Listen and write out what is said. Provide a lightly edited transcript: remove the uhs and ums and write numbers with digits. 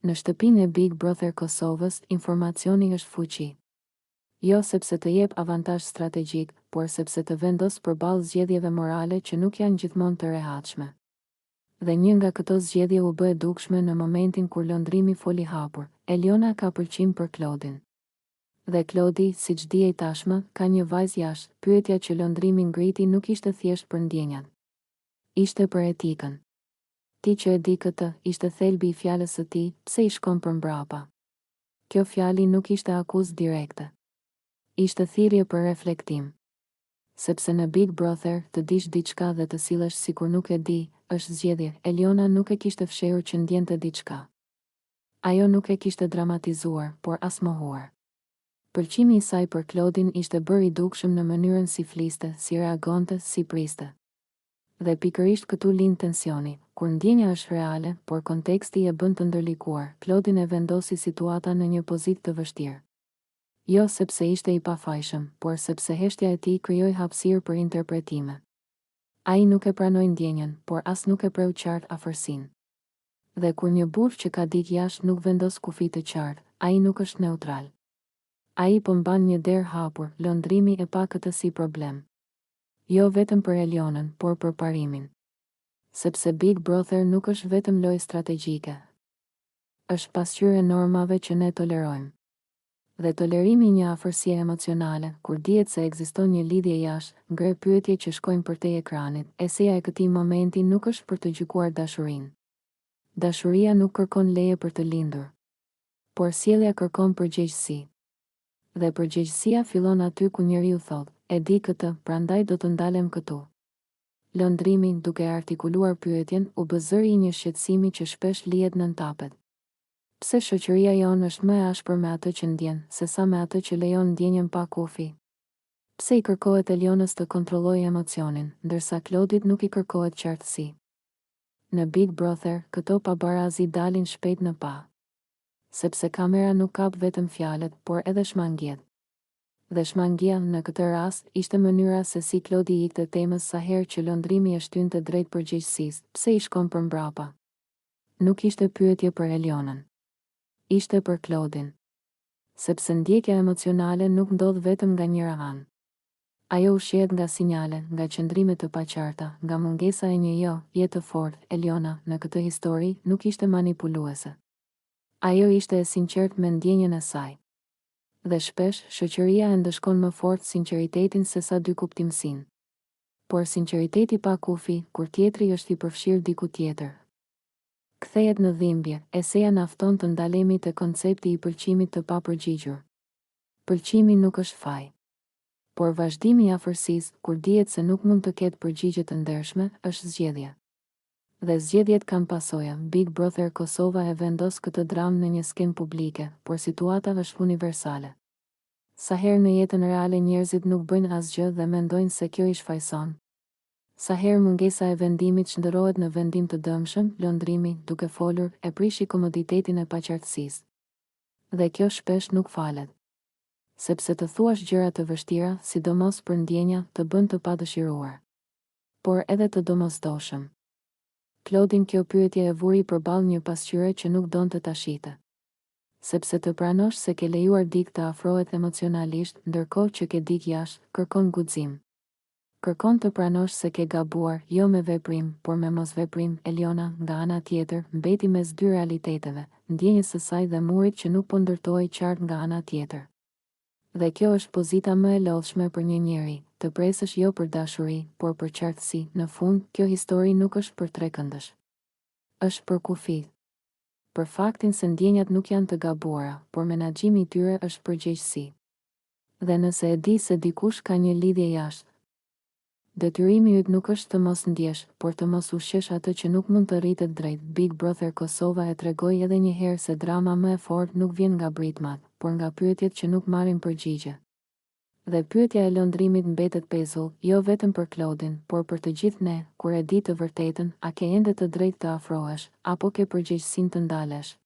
Në shtëpinë e Big Brother Kosovës, informacioni është fuqi. Jo sepse të jep avantazh strategjik, por sepse të vendos përballë zgjedhjeve morale që nuk janë gjithmonë të rehatshme. Dhe një nga këto zgjedhje u bë e dukshme në momentin kur lëndrimi foli hapur. Eliona ka pëlqim për Klodin. Dhe Klodi, siç dijej tashmë, ka një vajzë jashtë. Pyetja që lëndrimi ngriti nuk ishte thjesht për ndjenjat. Ishte për etikën. Ti që e di këtë, ishte thelbi i fjalës së tij, pse I shkon për mbrapa. Kjo fjali nuk ishte akuzë direkte. Ishte thirrje për reflektim. Sepse në Big Brother, të dish diçka dhe të sillesh sikur nuk e di, është zgjedhje. Eliona nuk e kishte fshehur që ndjente diçka. Ajo nuk e kishte dramatizuar, por as mohuar. Pëlqimi I saj për Klodin ishte bërë I dukshëm në mënyrën si fliste, si reagonte, si priste. Dhe pikërisht këtu lind tensioni, kur ndjenja është reale, por konteksti e bën të ndërlikuar. Klodin e vendosi situata në një pozitë të vështirë. Jo sepse ishte I pafajshëm, por sepse heshtja e tij krijoi hapësirë për interpretime. Ai nuk e pranoi ndjenjen, por as nuk e preu qartë afërsinë. Dhe kur një burr që ka dik jashtë nuk vendos kufi të qartë, ai nuk është neutral. Ai po mban një derë hapur. Lëndrimi e pa këtë si problem. Jo vetëm për Elionën, por për parimin. Sepse Big Brother nuk është vetëm lojë strategjike. Është pasqyrë e normave që ne tolerojmë. Dhe tolerimi një afërsie emocionale, kur dihet se ekziston një lidhje jashtë, ngre pyetje që shkojnë përtej ekranit. Eseja e këtij momenti nuk është për të gjykuar dashurinë. Dashuria nuk kërkon leje për të lindur. Por sjellja kërkon përgjegjësi. Dhe përgjegjësia fillon aty ku njeriu thotë, e di këtë, prandaj do të ndalem këtu. Lëndrimi, duke artikuluar pyetjen, u bë zëri I një shqetësimi që shpesh lihet nën tapet. Pse shoqëria jonë është më e ashpër me atë që ndjen, sesa me atë që lejon ndjenjen pa kufi? Pse I kërkohet Elionës të kontrollojë emocionin, ndërsa Klodit nuk I kërkohet qartësi? Në Big Brother, këto pabarazi dalin shpejt në pa. Sepse kamera nuk kap vetëm fjalët, por edhe shmangjet. Dhe shmangia, në këtë rast, ishte mënyra se si Klodi I ikte temës sa herë që lëndrimi e shtynte drejt përgjegjësisë. Pse I shkon për mbrapa? Nuk ishte pyetje për Elionën. Ishte për Klodin. Sepse ndjekja emocionale nuk ndodh vetëm nga njëra anë. Ajo ushqehet nga sinjale, nga qëndrime të paqarta, nga mungesa e një jo, jetë të fortë. Eliona, në këtë histori, nuk ishte manipuluese. Ajo ishte e sinqertë me ndjenjen e saj. Dhe shpesh, shoqëria e ndëshkon më fort sinqeritetin se sa dy kuptimsinë. Por sinqeriteti pa kufi, kur tjetri është I përfshirë diku tjetër. Kthehet në dhimbje. Eseja nafton të ndalemi te koncepti I pëlqimit të papërgjigjur. Pëlqimi nuk është faj. Por vazhdimi I afërsisë, kur dihet se nuk mund të ketë përgjigje të ndershme, është zgjedhje. Dhe zgjedhjet kanë pasoja. Big Brother Kosova e vendos këtë dramë në një skenë publike, por situata është universale. Sa herë në jetën reale njerëzit nuk bëjnë asgjë dhe mendojnë se kjo I shfaqson. Sa herë mungesa e vendimit shndërrohet në vendim të dëmshëm, lëndrimi, duke folur, e prishi komoditetin e paqartësisë. Dhe kjo shpesh nuk falet. Sepse të thuash gjëra të vështira, sidomos për ndjenja, të bën të padëshiruar. Por edhe të domosdoshëm. Klodin kjo pyetje e vuri përballë një pasqyre që nuk donte ta shite. Sepse të pranosh se ke lejuar dik të afrohet emocionalisht, ndërkohë që ke dik jashtë, kërkon guxim. Kërkon të pranosh se ke gabuar, jo me veprim, por me mos veprim. Eliona, nga ana tjetër, mbeti mes dy realiteteve, ndjenjes së saj dhe murit që nuk po ndërtohej qartë nga ana tjetër. Dhe kjo është pozita më e lodhshme për një njeri, të presësh jo për dashuri, por për qartësi. Në fund, kjo histori nuk është për trekëndësh. Është për kufi. Për faktin se ndjenjat nuk janë të gabuara, por menaxhimi I tyre është përgjegjësi. Dhe nëse e di se dikush ka një lidhje jashtë, detyrimi yt nuk është të mos ndjesh, por të mos ushqesh atë që nuk mund të rritet drejt. Big Brother Kosova e tregoi edhe një herë se drama më e fortë nuk vjen nga britmat, por nga pyetjet që nuk marrin përgjigje. Dhe pyetja e lëndrimit mbetet pezull, jo vetëm për Klodin, por për të gjithë ne. Kur e di të vërtetën, a ke ende të drejtë të afrohesh, apo ke përgjegjësinë të ndalesh?